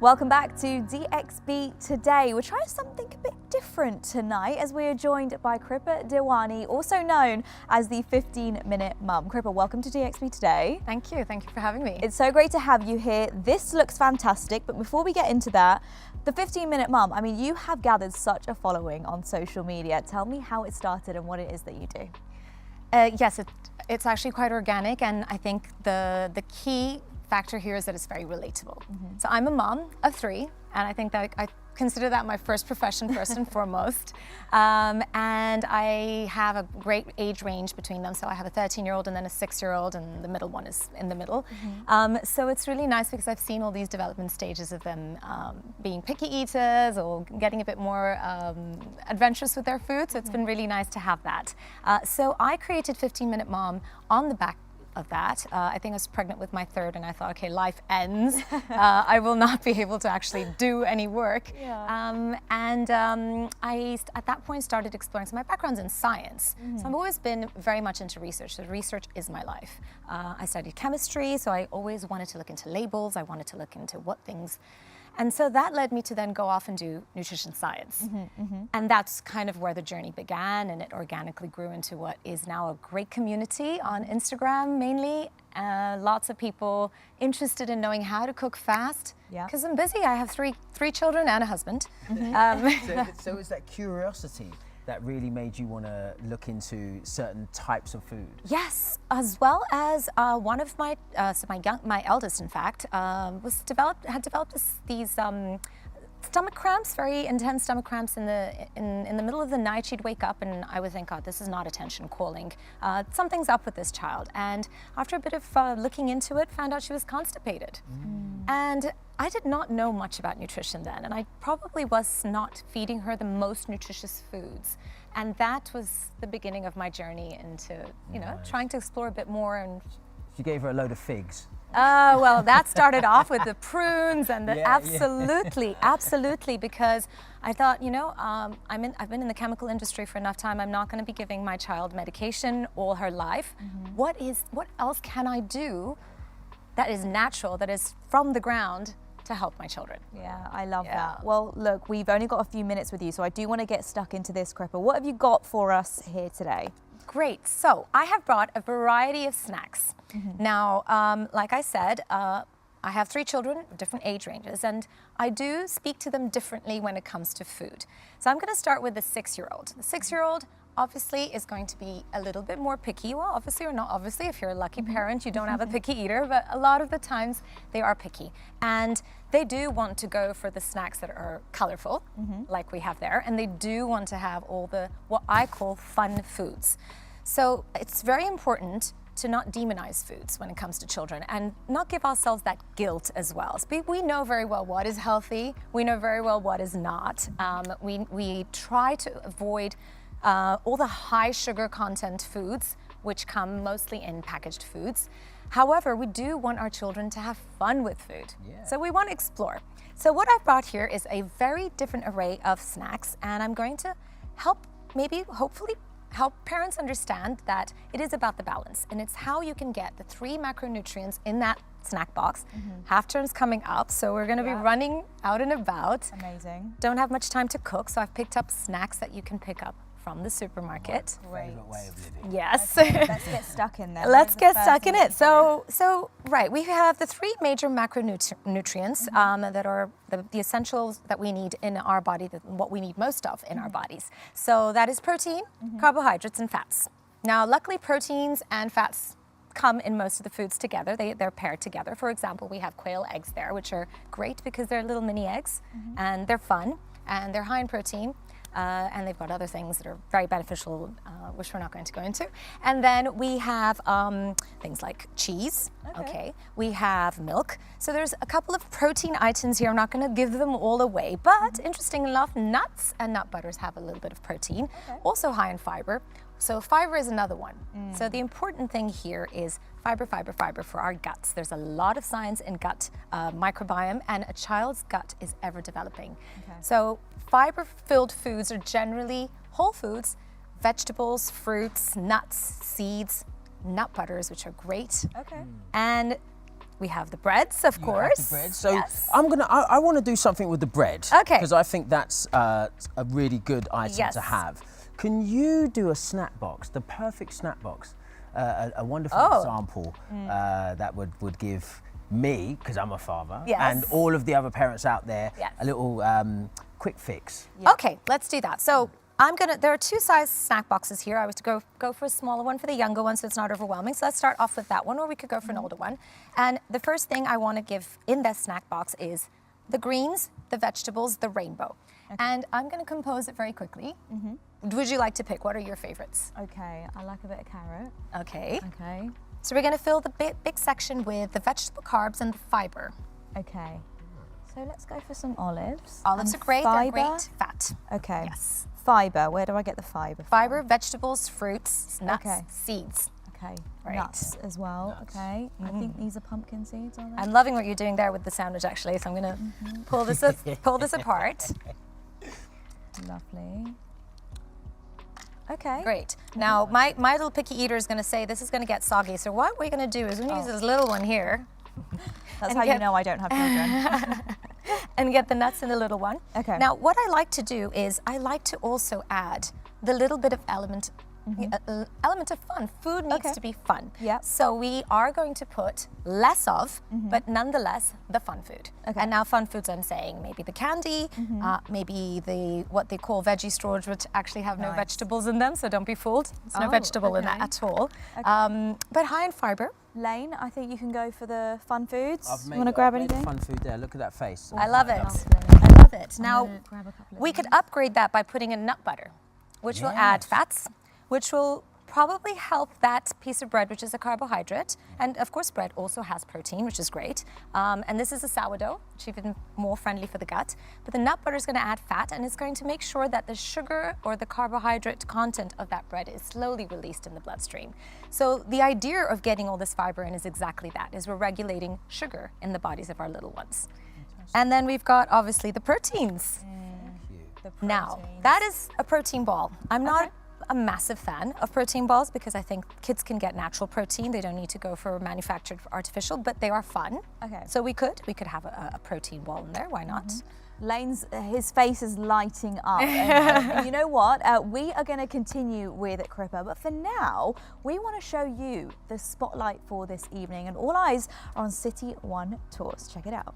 Welcome back to DXB Today. We're trying something a bit different tonight as we are joined by Kripa Dewani, also known as the 15-minute mum. Kripa, welcome to DXB Today. Thank you for having me. It's so great to have you here. This looks fantastic, but before we get into that, the 15-minute mum, I mean, you have gathered such a following on social media. Tell me how it started and what it is that you do. Yes, it's actually quite organic, and I think the key factor here is that it's very relatable. So I'm a mom of 3, and I think that I consider that my first profession first and foremost. And I have a great age range between them. So I have a 13-year-old and then a 6-year-old, and the middle one is in the middle. So it's really nice because I've seen all these development stages of them being picky eaters or getting a bit more adventurous with their food. So it's been really nice to have that. So I created 15-Minute Mom on the back of that. I think I was pregnant with my 3rd, and I thought, okay, life ends. I will not be able to actually do any work. I, at that point, started exploring. So my background's in science. So I've always been very much into research. So research is my life. I studied chemistry, so I always wanted to look into labels. I wanted to look into what things. And so that led me to then go off and do nutrition science. And that's kind of where the journey began, and it organically grew into what is now a great community on Instagram mainly. Lots of people interested in knowing how to cook fast. Because I'm busy. I have three children and a husband. So is that curiosity that really made you want to look into certain types of food? Yes, as well as one of my, my eldest, in fact, had developed these stomach cramps, very intense stomach cramps in the middle of the night. She'd wake up and I would think, God, this is not attention calling. Something's up with this child. And after a bit of looking into it, found out she was constipated. And I did not know much about nutrition then, and I probably was not feeding her the most nutritious foods. And that was the beginning of my journey into, trying to explore a bit more. And you gave her a load of figs. Well, that started off with the prunes and the absolutely, because I thought, I've been in the chemical industry for enough time. I'm not going to be giving my child medication all her life. What else can I do that is natural, that is from the ground, to help my children? Yeah, I love that. Well, look, we've only got a few minutes with you, so I do want to get stuck into this, Kripa. What have you got for us here today? Great. So I have brought a variety of snacks. Now, like I said, I have 3 children, different age ranges, and I do speak to them differently when it comes to food. So I'm going to start with the 6-year-old. The 6-year-old obviously is going to be a little bit more picky. Well, obviously or not obviously, if you're a lucky parent, you don't have a picky eater, but a lot of the times they are picky. And they do want to go for the snacks that are colorful, like we have there, and they do want to have all the, what I call fun foods. So it's very important to not demonize foods when it comes to children, and not give ourselves that guilt as well. So we know very well what is healthy. We know very well what is not. We try to avoid all the high sugar content foods, which come mostly in packaged foods. However, we do want our children to have fun with food. So we want to explore. So what I've brought here is a very different array of snacks, and I'm going to help, hopefully help parents understand that it is about the balance, and it's how you can get the 3 macronutrients in that snack box. Half term's coming up, so we're going to be running out and about. Amazing. Don't have much time to cook, so I've picked up snacks that you can pick up from the supermarket. Favorite way of living. Yes. Okay, let's get stuck in there. Let's get stuck in it. So right, we have the 3 major macronutrients that are the essentials that we need in our body, what we need most of in our bodies. So that is protein, carbohydrates, and fats. Now, luckily, proteins and fats come in most of the foods together. They're paired together. For example, we have quail eggs there, which are great because they're little mini eggs, and they're fun, and they're high in protein. And they've got other things that are very beneficial, which we're not going to go into. And then we have things like cheese, we have milk. So there's a couple of protein items here. I'm not going to give them all away, but interesting enough, nuts and nut butters have a little bit of protein, also high in fiber. So fiber is another one. So the important thing here is fiber for our guts. There's a lot of science in gut microbiome, and a child's gut is ever developing. So fiber-filled foods are generally whole foods, vegetables, fruits, nuts, seeds, nut butters, which are great. And We have the breads, of course. The bread. So yes. I want to do something with the bread. Okay. Because I think that's a really good item Yes. to have. Can you do a snack box, the perfect snack box? A wonderful example that would give me, because I'm a father, Yes. and all of the other parents out there, Yes. a little quick fix. Okay, let's do that. So there are two size snack boxes here. I was to go for a smaller one for the younger one so it's not overwhelming. So let's start off with that one, or we could go for an older one. And the first thing I want to give in this snack box is the greens, the vegetables, the rainbow. Okay. And I'm going to compose it very quickly. Would you like to pick? What are your favorites? Okay, I like a bit of carrot. Okay. Okay. So we're going to fill the big section with the vegetable carbs and the fiber. Okay. So let's go for some olives. Olives And are great. They're fibre. great fat. Okay. Yes. Fibre. Where do I get the fibre from? Fiber, vegetables, fruits, nuts, Okay. seeds. Okay. Right. Nuts as well. Nuts. Okay. I think these are pumpkin seeds, are they? I'm loving what you're doing there with the sandwich, actually. So I'm going to pull this apart. Lovely. Okay. Great. Now, my little picky eater is going to say this is going to get soggy. So what we're going to do is we're going to use this little one here. That's and how you get- know I don't have children. And get the nuts in the little one. Okay. Now, what I like to do is I like to also add the little bit of element of fun. Food needs Okay. to be fun. Yep. So we are going to put less of, but nonetheless, the fun food. Okay. And now fun foods, I'm saying maybe the candy, maybe what they call veggie straws, which actually have no Nice. vegetables in them. So don't be fooled. There's no Oh, vegetable in that okay. at all. But high in fiber. Lane, I think you can go for the fun foods. I've You want to grab I've made anything? fun food there. Look at that face. I love it. Lovely. I love it. Now, gonna grab a couple of we could upgrade that by putting in nut butter, which will add Yes. fats, which will probably help that piece of bread, which is a carbohydrate. And of course, bread also has protein, which is great. And this is a sourdough, which is even more friendly for the gut. But the nut butter is going to add fat, and it's going to make sure that the sugar or the carbohydrate content of that bread is slowly released in the bloodstream. So the idea of getting all this fiber in is exactly that, is we're regulating sugar in the bodies of our little ones. And then we've got, obviously, the proteins. The Now, proteins. that is a protein ball. I'm not a massive fan of protein balls because I think kids can get natural protein. They don't need to go for manufactured artificial, but they are fun. Okay. So we could have a protein ball in there. Why not? Lane's, his face is lighting up. And you know what? We are going to continue with Crippa, but for now, we want to show you the spotlight for this evening, and all eyes are on City 1 Tours. Check it out.